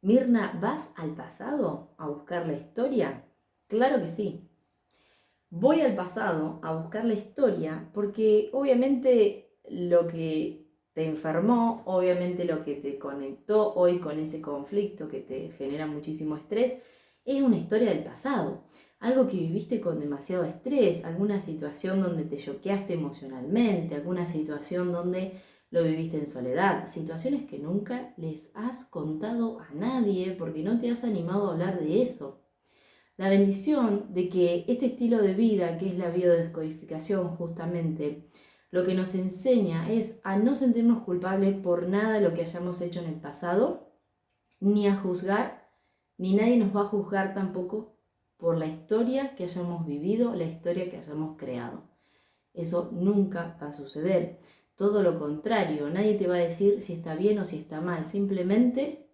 Mirna, ¿vas al pasado a buscar la historia? Claro que sí. Voy al pasado a buscar la historia porque obviamente lo que te enfermó, obviamente lo que te conectó hoy con ese conflicto que te genera muchísimo estrés, es una historia del pasado. Algo que viviste con demasiado estrés, alguna situación donde te choqueaste emocionalmente, alguna situación donde lo viviste en soledad, situaciones que nunca les has contado a nadie porque no te has animado a hablar de eso. La bendición de que este estilo de vida, que es la biodescodificación justamente, lo que nos enseña es a no sentirnos culpables por nada de lo que hayamos hecho en el pasado, ni a juzgar, ni nadie nos va a juzgar tampoco por la historia que hayamos vivido, la historia que hayamos creado. Eso nunca va a suceder. Todo lo contrario, nadie te va a decir si está bien o si está mal. Simplemente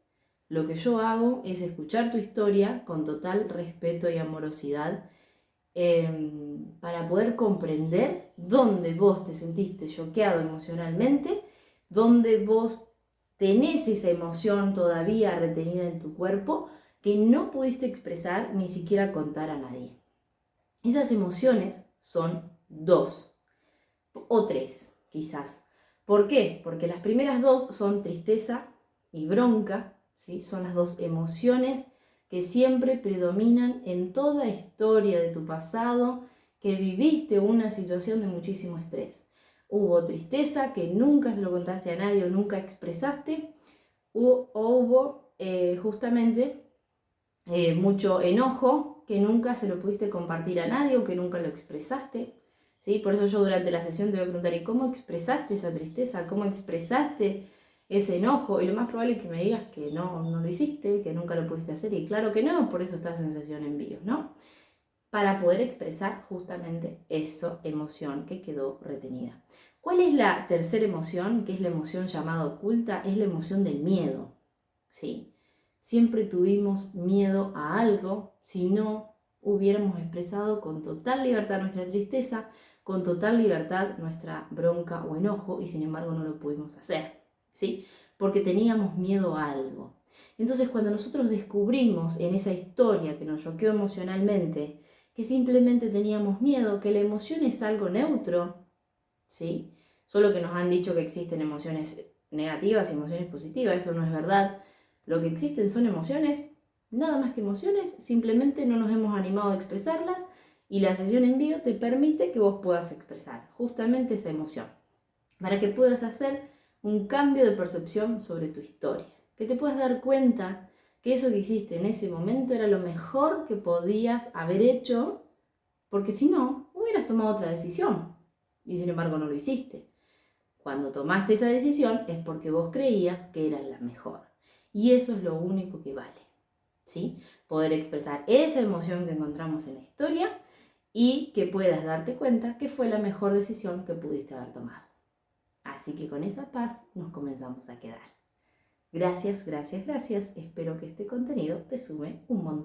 lo que yo hago es escuchar tu historia con total respeto y amorosidad para poder comprender dónde vos te sentiste choqueado emocionalmente, dónde vos tenés esa emoción todavía retenida en tu cuerpo que no pudiste expresar ni siquiera contar a nadie. Esas emociones son dos o tres, quizás. ¿Por qué? Porque las primeras dos son tristeza y bronca, ¿sí? Son las dos emociones que siempre predominan en toda historia de tu pasado, que viviste una situación de muchísimo estrés. Hubo tristeza que nunca se lo contaste a nadie o nunca expresaste, o hubo justamente mucho enojo que nunca se lo pudiste compartir a nadie o que nunca lo expresaste. ¿Sí? Por eso yo durante la sesión te voy a preguntar, ¿y cómo expresaste esa tristeza? ¿Cómo expresaste ese enojo? Y lo más probable es que me digas que no lo hiciste, que nunca lo pudiste hacer. Y claro que no, por eso estás en sesión en vivo, ¿no? Para poder expresar justamente esa emoción que quedó retenida. ¿Cuál es la tercera emoción, que es la emoción llamada oculta? Es la emoción del miedo, ¿sí? Siempre tuvimos miedo a algo si no hubiéramos expresado con total libertad nuestra tristeza, con total libertad nuestra bronca o enojo, y sin embargo no lo pudimos hacer, ¿sí? Porque teníamos miedo a algo. Entonces, cuando nosotros descubrimos en esa historia que nos choqueó emocionalmente que simplemente teníamos miedo, que la emoción es algo neutro, ¿sí? Solo que nos han dicho que existen emociones negativas y emociones positivas, eso no es verdad. Lo que existen son emociones, nada más que emociones, simplemente no nos hemos animado a expresarlas y la sesión en vivo te permite que vos puedas expresar justamente esa emoción, para que puedas hacer un cambio de percepción sobre tu historia, que te puedas dar cuenta que eso que hiciste en ese momento era lo mejor que podías haber hecho, porque si no, hubieras tomado otra decisión y sin embargo no lo hiciste. Cuando tomaste esa decisión es porque vos creías que era la mejor. Y eso es lo único que vale, ¿sí? Poder expresar esa emoción que encontramos en la historia y que puedas darte cuenta que fue la mejor decisión que pudiste haber tomado. Así que con esa paz nos comenzamos a quedar. Gracias, gracias, gracias. Espero que este contenido te sume un montón.